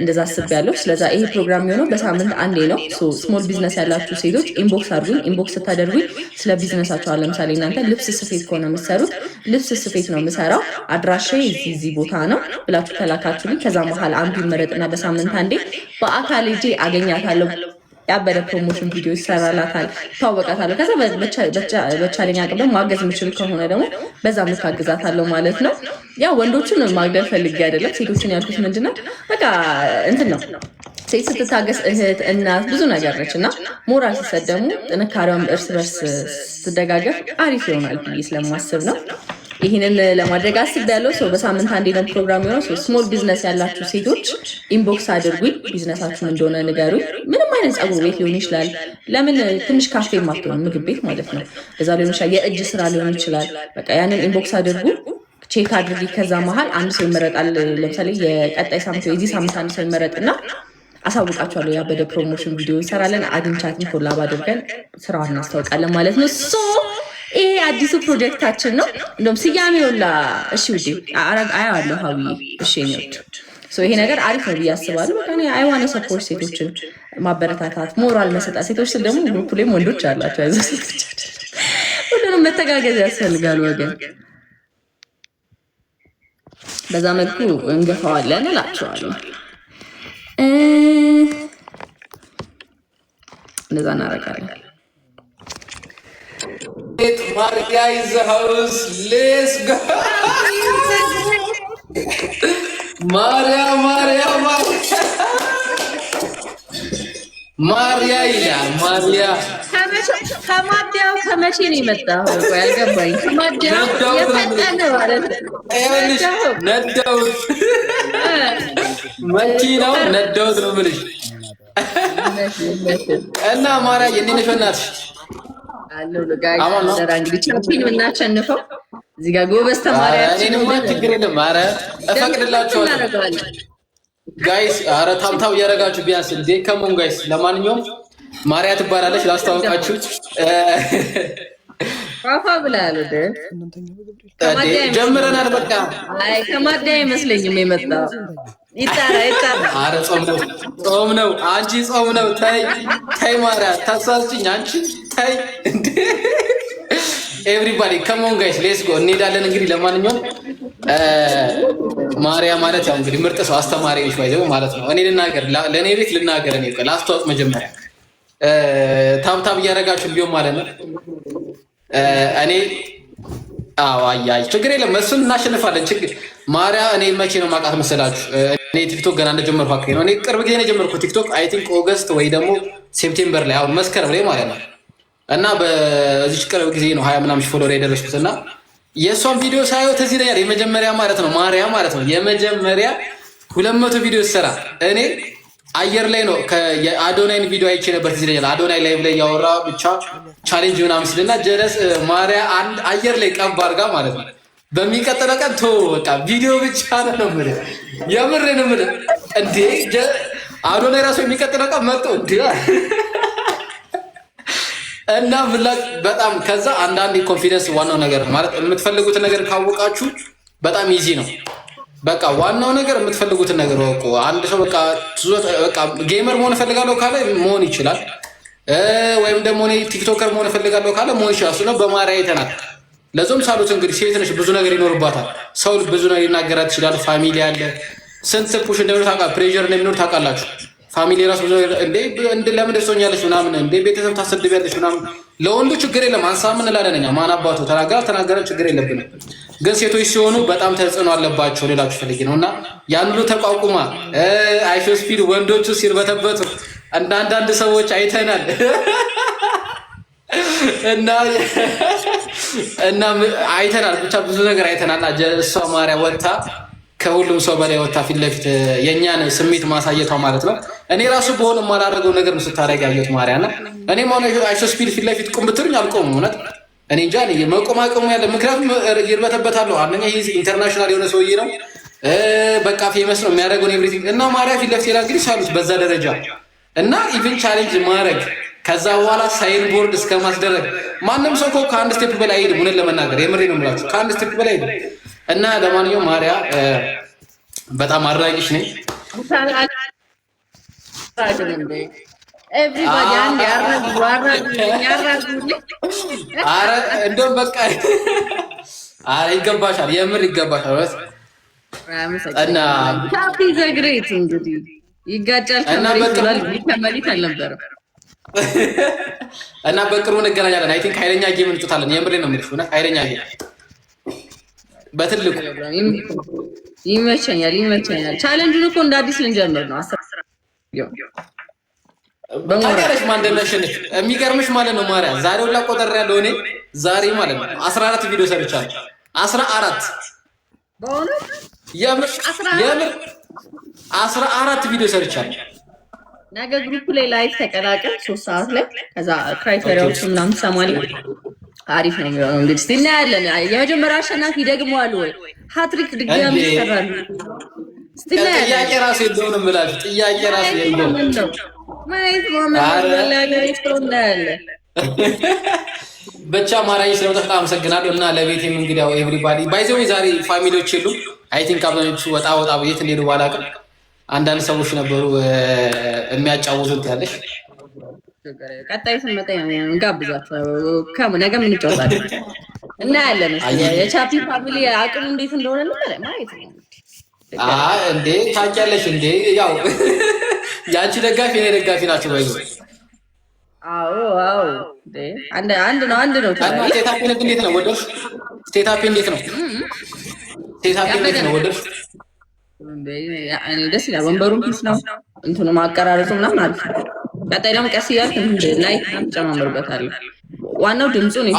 እንደዛ አስቤያለሁ። ስለዛ ይሄ ፕሮግራም የሚሆነው በሳምንት አንዴ ነው። ስሞል ቢዝነስ ያላችሁ ሴቶች ኢንቦክስ አድርጉኝ። ኢንቦክስ ስታደርጉኝ ስለ ቢዝነሳቸው ለምሳሌ እናንተ ልብስ ስፌት ከሆነ የምትሰሩት ልብስ ስፌት ነው የምሰራው፣ አድራሻ እዚህ ቦታ ነው ብላችሁ ከላካችሁልኝ ከዛ መሀል አንዱ ይመረጥና በሳምንት አንዴ በአካል ሄጄ አገኛታለሁ። ያበደ ፕሮሞሽን ቪዲዮ ይሰራላታል፣ ታወቃታለሁ። ከዛ በቻለኝ አቅም ደግሞ ማገዝ የምችል ከሆነ ደግሞ በዛ ምታግዛታለሁ ማለት ነው። ያው ወንዶችን ማግደል ፈልጌ አይደለም፣ ሴቶችን ያልኩት ምንድነው በቃ እንትን ነው። ሴት ስትታገስ እህት፣ እናት ብዙ ነገር ነች እና ሞራል ሲሰጥ ደግሞ ጥንካሬዋም እርስ በርስ ስትደጋገፍ አሪፍ ይሆናል ብዬ ስለማስብ ነው ይህንን ለማድረግ አስቤያለሁ። ሰው በሳምንት አንዴ ነው ፕሮግራም የሆነው። ስሞል ቢዝነስ ያላችሁ ሴቶች ኢንቦክስ አድርጉኝ፣ ቢዝነሳችሁን እንደሆነ ንገሩኝ። ምንም አይነት ፀጉር ቤት ሊሆን ይችላል፣ ለምን ትንሽ ካፌ ማትሆን ምግብ ቤት ማለት ነው፣ እዛ ሊሆን ይችላል፣ የእጅ ስራ ሊሆን ይችላል። በቃ ያንን ኢንቦክስ አድርጉ፣ ቼክ አድርጊ። ከዛ መሀል አንድ ሰው ይመረጣል። ለምሳሌ የቀጣይ ሳምንት የዚህ ሳምንት አንድ ሰው ይመረጥና አሳውቃችኋለሁ። ያበደ ፕሮሞሽን ቪዲዮ ይሰራለን። አግኝቻትን ኮላብ አድርገን ስራዋን እናስታውቃለን ማለት ነው። ይሄ አዲሱ ፕሮጀክታችን ነው። እንደውም ስያሜውላ እሺ ውዴ አያዋለሁ ሀዊ እሺ ኔዎች ይሄ ነገር አሪፍ ነው ብዬ አስባለሁ። በቃ አይዋነ ሰፖርት ሴቶችን ማበረታታት፣ ሞራል መሰጣት። ሴቶች ስል ደግሞ ግሩፕ ላይም ወንዶች አላቸው። ያዘ ሴቶች ሁሉንም መተጋገዝ ያስፈልጋል ወገን። በዛ መልኩ እንገፋዋለን እላቸዋለሁ። እንደዛ እናደርጋለን። Maria is the house. Let's go. Maria ይላል። ማሪያ ከመቼ ነው የመጣው? ያልገባኝ ከማዲያው የፈጠነ ማለት ነዳውት መኪናው ነዳውት ነው የምልሽ። እና ማሪያ የኔ በእናትሽ እንግዲህ ቻምፒዮን የምናሸንፈው እዚህ ጋር ጎበዝ ተማሪያችን ችግር የለም። ኧረ እፈቅድላችኋለሁ ጋይስ። ኧረ ታብታብ እያደረጋችሁ ቢያንስ እንዴ ከሞን ጋይስ። ለማንኛውም ማሪያ ትባላለች፣ ላስተዋውቃችሁ። ፋፋ ብላል ጀምረናል። በቃ አይ ከማዳ አይመስለኝም የመጣው ይጣራ። ኧረ ጾም ነው አንቺ ጾም ነው። ተይ ማሪያ ታሳስችኝ አንቺ ተይ እንዴ። ኤቭሪባዲ ከሞን ጋይስ ሌትስ ጎ እንሄዳለን። እንግዲህ ለማንኛውም ማሪያ ማለት ያው እንግዲህ ምርጥ ሰው አስተማሪ ነች ባይዘው ማለት ነው። እኔ ልናገር ለእኔ ቤት ልናገር እኔ ላስተዋውቅ መጀመሪያ ታብታብ እያደረጋችሁ ቢሆን ማለት ነው። እኔ አይ ችግር የለም እሱን እናሸንፋለን። ችግር ማርያ እኔ መቼ ነው ማውቃት መሰላችሁ? እኔ ቲክቶክ ገና እንደጀመርኩ አካባቢ ነው። እኔ ቅርብ ጊዜ ነው የጀመርኩት ቲክቶክ። አይ ቲንክ ኦገስት ወይ ደግሞ ሴፕቴምበር ላይ አሁን መስከረም ላይ ማለት ነው። እና በዚች ቅርብ ጊዜ ነው 20 ምናምን ሺህ ፎሎወር የደረስኩት እና የእሷን ቪዲዮ ሳየው ትዝ ይለኛል። የመጀመሪያ ማለት ነው ማርያ ማለት ነው የመጀመሪያ 200 ቪዲዮ ሰራ እኔ አየር ላይ ነው የአዶናይን ቪዲዮ አይቼ ነበር። ትዝ ይለኛል አዶናይ ላይቭ ላይ ያወራ ብቻ ቻሌንጅ ምናምን ሲልና ጀለስ ማርያ አንድ አየር ላይ ቀብ አድርጋ ማለት ነው። በሚቀጥለው ቀን በቃ ቪዲዮ ብቻ ነው የምልህ፣ የምሬን ነው የምልህ። እንዴ አዶናይ ራሱ የሚቀጥለው ቀን መጥቶ እንዴ እና ምላጭ በጣም ከዛ አንዳንድ ኮንፊደንስ ዋናው ነገር ማለት የምትፈልጉትን ነገር ካወቃችሁ በጣም ኢዚ ነው። በቃ ዋናው ነገር የምትፈልጉትን ነገር ወቁ። አንድ ሰው በቃ ጌመር መሆን እፈልጋለሁ ካለ መሆን ይችላል። ወይም ደግሞ እኔ ቲክቶከር መሆን እፈልጋለሁ ካለ መሆን ይችላል። እሱ ነው በማርያ አይተናል። ለዞም ሳሉት እንግዲህ ሴት ነሽ፣ ብዙ ነገር ይኖርባታል። ሰው ብዙ ነገር ሊናገራት ይችላል። ፋሚሊ አለ፣ ስንት ፑሽ እንደሚኖር ታውቃ፣ ፕሬዠር እንደሚኖር ታውቃላችሁ። ፋሚሊ ራሱ ብዙ እንደ ለምን ደርሶኛለች ምናምን እንደ ቤተሰብ ታሰድቢያለች ምናምን። ለወንዱ ችግር የለም አንሳም እንላለን እኛ። ማን አባቱ ተናገረ ችግር የለብንም። ግን ሴቶች ሲሆኑ በጣም ተጽዕኖ አለባቸው ሌላችሁ ፈልጊ ነው እና ያን ሁሉ ተቋቁማ አይሾ ስፒድ ወንዶቹ ሲርበተበቱ አንዳንድ ሰዎች አይተናል እና አይተናል ብቻ ብዙ ነገር አይተናል። እሷ ማርያ ወጥታ ከሁሉም ሰው በላይ ወጥታ ፊት ለፊት የእኛን ስሜት ማሳየቷ ማለት ነው። እኔ ራሱ በሆነ የማላደርገው ነገር ነው ስታደርግ ያየሁት ማርያ እና እኔም ሆነ አይሾ ስፒድ ፊት ለፊት ቁም ብትሉኝ አልቆምም እውነት እኔ እንጃ መቆም አቅሙ ያለ ምክንያቱም ይርበተበታለሁ። አንደኛ ይሄ ኢንተርናሽናል የሆነ ሰውዬ ነው፣ በቃ ፌመስ ነው የሚያደርገውን ኤቭሪቲንግ እና ማርያ ፊት ለፊት ሄዳ እንግዲህ ሳሉት በዛ ደረጃ እና ኢቨን ቻሌንጅ ማድረግ ከዛ በኋላ ሳይን ቦርድ እስከ ማስደረግ ማንም ሰው እኮ ከአንድ ስቴፕ በላይ አይሄድም። እውነት ለመናገር የምሬ ነው የምላችሁ ከአንድ ስቴፕ በላይ አይሄድም። እና ለማንኛውም ማርያ በጣም አድናቂሽ ነኝ። እንደውም በቃ ይገባሻል፣ የምር ይገባሻል። እና ዘግሬት እንግዲህ ይጋጫል ከመሬት አልነበረም እና በቅርቡ እንገናኛለን። አይ ቲንክ ኃይለኛ ጌም እንጫወታለን። የምሬ ነው የምልሽ እውነት ኃይለኛ ጌም በትልቁ ይመቸኛል። ቻሌንጁን እኮ እንደ አዲስ ልንጀምር ነው። ታውቂያለሽ ማን እንደሚያሸንፍ የሚገርምሽ ማለት ነው ማርያ ዛሬ ሁላ ቆጠር ያለው እኔ ዛሬ ማለት ነው 14 ቪዲዮ ሰርቻለሁ። 14 የምር 14 ቪዲዮ ሰርቻለሁ። ነገ ግሩፕ ላይ ላይቭ ተቀላቀል 3 ሰዓት ላይ ከዛ ክራይቴሪያዎች ምናምን ትሰማለህ። አሪፍ ነው የሚሆነው። እንግዲህ እስኪ እናያለን። የመጀመሪያ አሸናፊ ደግመዋል ወይ ሃትሪክ ድጋሚ ይሰራሉ? ጥያቄ ራሱ የለውም እምላችሁ ጥያቄ ራሱ የለውም። ብቻ ማርያም ስለመጣ አመሰግናለሁ። እና ለቤቴም እንግዲህ ያው ኤቭሪባዲ ባይዘው ዛሬ ፋሚሊዎች የሉ አይ ቲንክ አብዛኞቹ ወጣ የት እንደሄዱ ባላውቅም አንዳንድ ሰዎች ነበሩ የሚያጫውቱት ያለሽ ቀጣይ ስንመጣ እንጋብዛቸው። ነገ ምን እንጫወታለን እናያለን። የቻፒ ፋሚሊ አቅሙ እንዴት እንደሆነ ማየት ነው እንዴ ታውቂያለሽ እንዴ ያው የአንቺ ደጋፊ የኔ ደጋፊ ናቸው። ባይዞ አንድ ነው። ስቴታፔ እንዴት ነው ወደድሽ? ስቴታፔ እንዴት ነው? ወደድሽ? ደስ ይላል። ወንበሩም ፒስ ነው፣ እንትኑ ማቀራረጹ ምናምን አሪፍ ነው። ቀጣይ ደግሞ ቀስ እያልክ ላይ ጨማምርበታለሁ። ዋናው ድምፁ ነው።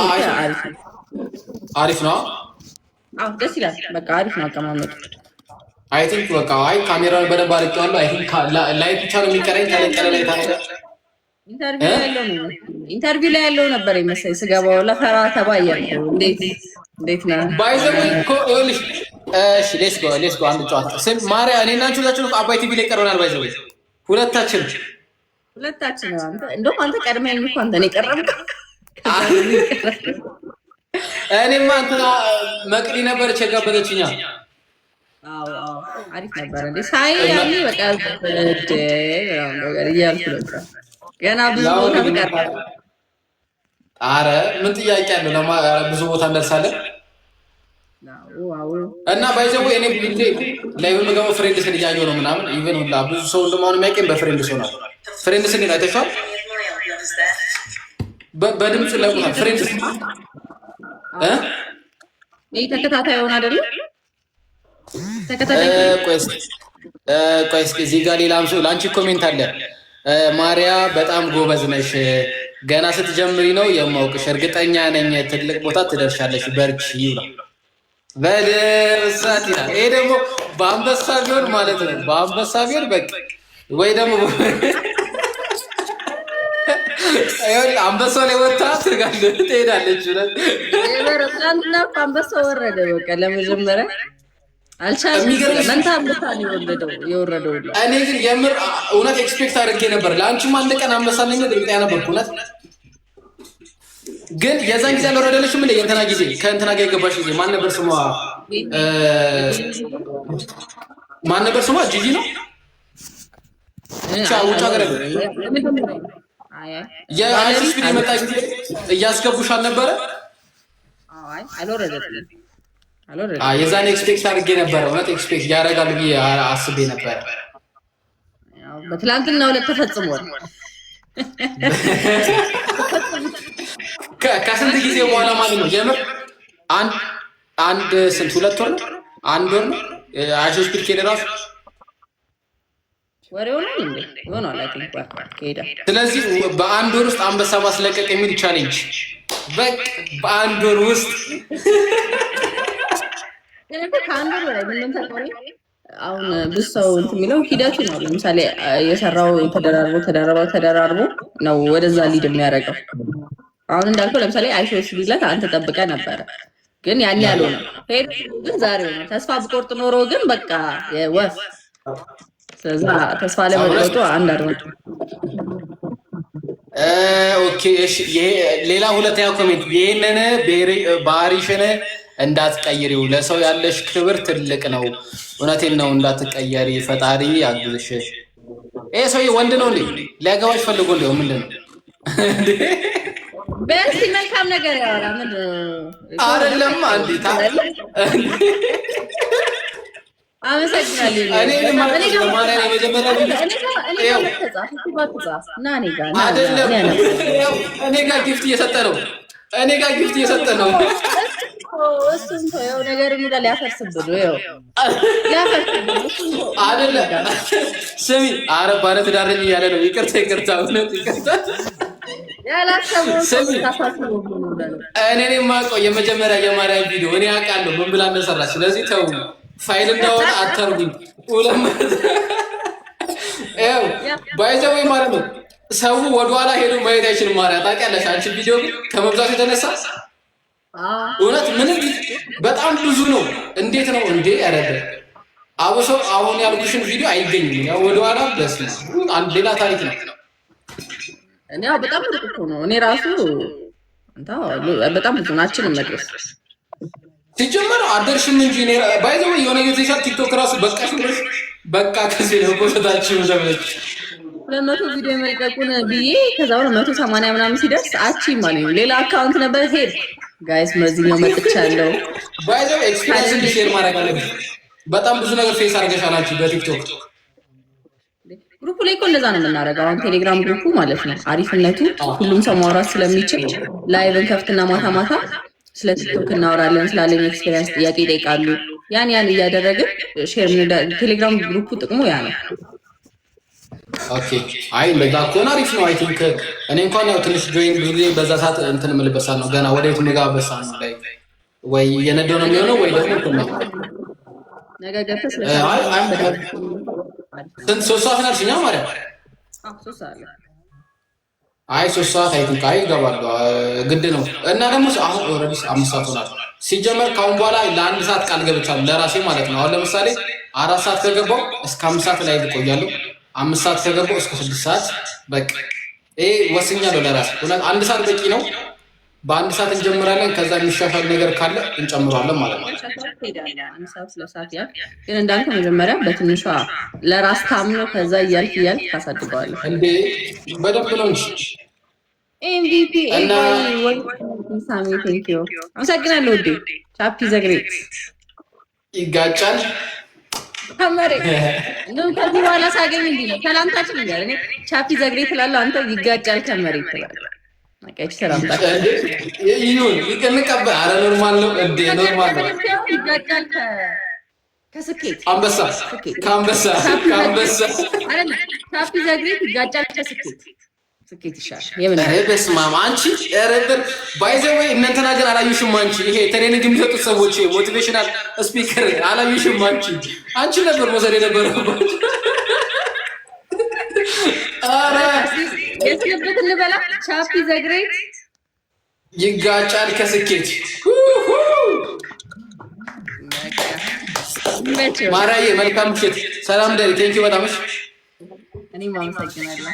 አሪፍ ነው። ደስ ይላል። በቃ አሪፍ ነው አቀማመጡ። አይ ቲንክ በቃ ካሜራውን በደንብ አድርጌዋለሁ። አይ ቲንክ ላይት ብቻ ነው የሚቀረኝ። ተለቀለ ላይ ታዲያ ኢንተርቪው ላይ ያለው ነበር መሰለኝ ስገባው ለፈራ ተባያል። እንዴት ነው ባይዘው እኮ ይኸውልሽ። እሺ ሌትስ ጎ አንድ ጨዋታ ስም ማርያ እኔ እና አንቺ ሁላችንም አባይ ቲቪ ላይ ቀርበናል። ባይዘው ሁለታችን እንደውም አንተ ቀድመኝ እኮ አንተ ነው የቀረብከው። እኔማ እንትና መቅዲ ነበረች የጋበዘችኛ። አሪፍ ነበር እንዴ ሳይ ያኔ በቃ እያልኩ ነበር። ገና ብዙ ቦታ ተቀርቧል። ኧረ ምን ጥያቄ አለው? ብዙ ቦታ እንደርሳለን። እና ባይዘው እኔ ቢልዴ ላይ ወንገው ፍሬንድ ስን እያየሁ ነው ምናምን ኢቨን ሁላ ብዙ ሰው እንደማን የሚያውቀኝ በፍሬንድ ሰው ነው። ፍሬንድ ስን አይተሻል? በድምጽ ለቁታ ፍሬንድ ይሄ ተከታታይ ሆነ አይደል? ቆይ እስኪ እዚህ ጋር ሌላም ሰው ለአንቺ ኮሜንት አለ። ማሪያ በጣም ጎበዝ ነሽ፣ ገና ስትጀምሪ ነው የማውቅሽ፣ እርግጠኛ ነኝ ትልቅ ቦታ ትደርሻለሽ፣ በርቺ ይላል። በደምሳት ይላል። ይሄ ደግሞ በአንበሳ ቢሆን ማለት ነው። በአንበሳ ቢሆን በቃ ወይ ደግሞ አንበሳው ላይ ወጣ ትሄዳለች። ትናንትና አንበሳ ወረደ። በቃ ለመጀመሪያ አልቻለም። መንታ አንበሳ የወረደው። እኔ ግን የምር እውነት ኤክስፔክት አድርጌ ነበር። ለአንቺም አንድ ቀን አንበሳ ነኝ እርግጠኛ ነበርኩ እውነት። ግን የዛን ጊዜ አልወረደልሽም እንደ የእንትና ጊዜ ከእንትና ጋር የገባሽ ጊዜ ማን ነበር ስሟ? ጂጂ ነው ውጭ ሀገር የአይሱስ ፊት የመጣ ጊዜ እያስገቡሽ አልነበረ? የዛን ኤክስፔክት አድርጌ ነበረ። እውነት ኤክስፔክት ያደርጋሉ ብዬ አስቤ ነበረ። በትላንትና ሁለት ተፈጽሟል። ከስንት ጊዜ በኋላ ማለት ነው? የምር አንድ ስንት 2 ወር ነው 1 ወር ነው አይሱስ ፊት ከሄደ ራሱ ስለዚህ በ1 ወር ውስጥ አንበሳ ማስለቀቅ የሚል ቻሌንጅ በቃ በ1 ወር ውስጥ አሁን ብዙ ሰው እንትን የሚለው ሂደቱ ነው። ለምሳሌ የሰራው ተደራርቦ ነው ወደዛ ሊድ የሚያደርገው። አሁን እንዳልከው ለምሳሌ አይሾስ ቢለት አንተ ጠብቀህ ነበረ፣ ግን ያን ያለው ነው ሄዶ ግን ዛሬው ነው። ተስፋ ብቆርጥ ኖሮ ግን በቃ የወፍ ስለዛ ተስፋ ለመቁረጡ አንድ አድርጎ ኦኬ። እሺ ሌላ ሁለተኛው ኮሜንት ይሄንን ባህሪሽን እንዳትቀይሪው፣ ለሰው ያለሽ ክብር ትልቅ ነው። እውነቴን ነው፣ እንዳትቀየሪ፣ ፈጣሪ ያግዝሽ። ይሄ ሰውዬ ወንድ ነው እንዴ? ሊያገባሽ ፈልጎ እንደው ምንድን ነው በእርሲ መልካም ነገር ያወራ ምንድን አይደለም አንዴ አመሰግናለሁ። እኔ ጋር ጊፍት እየሰጠ ነው። ነገር ሙላ ሊያፈርስብን አይደለም። ስሚ ኧረ ባለ ትዳር ነኝ እያለ ነው። ይቅርታ እውነት ይቅርታ። እኔ የማውቀው የመጀመሪያ የማርያም ቪዲዮ እኔ አውቃለሁ ምን ብላ እንደሰራች። ስለዚህ ተው ፋይል እንዳወጣ አተርጉኝ። ባይዘው ማለት ነው ሰው ወደኋላ ሄዶ ማየት አይችልም። ማርያም ታውቂያለሽ አንቺ ቪዲዮ ከመብዛቱ የተነሳ እውነት ምንም በጣም ብዙ ነው። እንዴት ነው እንዴ ያረደ አብሶ አሁን ያልኩሽን ቪዲዮ አይገኝም። ያው ወደኋላ ደስ አንድ ሌላ ታሪክ ነው። እኔ በጣም ጥቁ ነው። እኔ ራሱ በጣም ብዙ ናችን መድረስ ሲጀመር አደርሽም እንጂ እኔ ባይዘው የሆነ ጊዜ ቲክቶክ ራሱ በቃሽ ብለሽ በቃ ከዚህ ነው ቆታችሁ ዘመች 200 ቪዲዮ መልቀቁን ብዬ ከዛው 180 ምናምን ሲደርስ አቺ ማለት ነው ሌላ አካውንት ነበር ሄድ ጋይስ መዚህኛው መጥቻለሁ። ባይዘው ኤክስፒሪየንስ ሼር ማድረግ አለብኝ። በጣም ብዙ ነገር ፌስ አድርገሻል አንቺ በቲክቶክ ግሩፕ ላይ እኮ እንደዛ ነው የምናደርገው። አሁን ቴሌግራም ግሩፑ ማለት ነው አሪፍነቱ ሁሉም ሰው ማውራት ስለሚችል ላይቭን ከፍትና ማታ ስለ ቲክቶክ እናወራለን። ስላለኝ ኤክስፒሪየንስ ጥያቄ ይጠይቃሉ። ያን እያደረግን ሼር ቴሌግራም ግሩፑ ጥቅሙ ያ ነው። ኦኬ አይ እንደዛ ከሆነ አሪፍ ነው። አይ ቲንክ እኔ እንኳን ያው ትንሽ ጆይን ብዙ ጊዜ በዛ ሰዓት እንትን የምልበት ሰዓት ነው። ገና ወደ የት ምጋበሳ ነው ላይ ወይ የነደው ነው የሚሆነው ወይ ደግሞ ነው ነገ ገብተሽ ስንት 3 ሰዓት ናልሽኛ ማርያም? 3 ሰዓት አይ 3 ሰዓት አይ ቲንክ አይ ይገባሉ ግድ ነው። እና ደግሞ አሁን ኦልሬዲ 5 ሰዓት ሆኗል። ሲጀመር ካሁን በኋላ ለ1 ሰዓት ቃል ገብቻለሁ ለራሴ ማለት ነው። አሁን ለምሳሌ 4 ሰዓት ከገባው እስከ 5 ሰዓት ላይ እቆያለሁ። 5 ሰዓት ከገባው እስከ 6 ሰዓት በቃ ይሄ ወስኛለሁ ለራሴ። 1 ሰዓት በቂ ነው። በ1 ሰዓት እንጀምራለን። ከዛ የሚሻሻል ነገር ካለ እንጨምራለን ማለት ነው። ግን እንዳልከ መጀመሪያ በትንሿ ለራስ ታምኖ ከዛ እያልክ ታሳድገዋለህ እንዴ በደንብ ነው እንጂ ኤምቪፒ ሳሚ ቴንክ ዩ አመሰግናለሁ። ውዴ ቻፒ ዘግሬት ይጋጫል ከመሬ እንደውም ከዚህ በኋላ ሳገኝ እንዲህ ነው ሰላምታችን እያለ እኔ ቻፒ ዘግሬት እላለሁ፣ አንተ ይጋጫል ከመሬት ትላለህ። ይሁን ይቀንቀበ አረ ኖርማል ነው እንዴ ኖርማል ነው። ከስኬት አንበሳ ከአንበሳ አይደለም ታፒ ዘግሬት ይጋጫል ከስኬት ስኬት ይሻላል። የምን በስመ አብ አንቺ ረበር ባይ ዘ ወይ እናንተና ግን አላዩሽም። አንቺ ይሄ ትሬኒንግ የሚሰጡት ሰዎች ሞቲቬሽናል ስፒከር አላዩሽም። አንቺ ነበር መውሰድ የነበረው። አረ የስለበትን ልበላ ታፒ ዘግሬት ይጋጫል ከስኬት ማራዬ መልካም ምሽት። ሰላም ደሪ ቴንኪው በጣም እሺ። እኔም አመሰግናለሁ።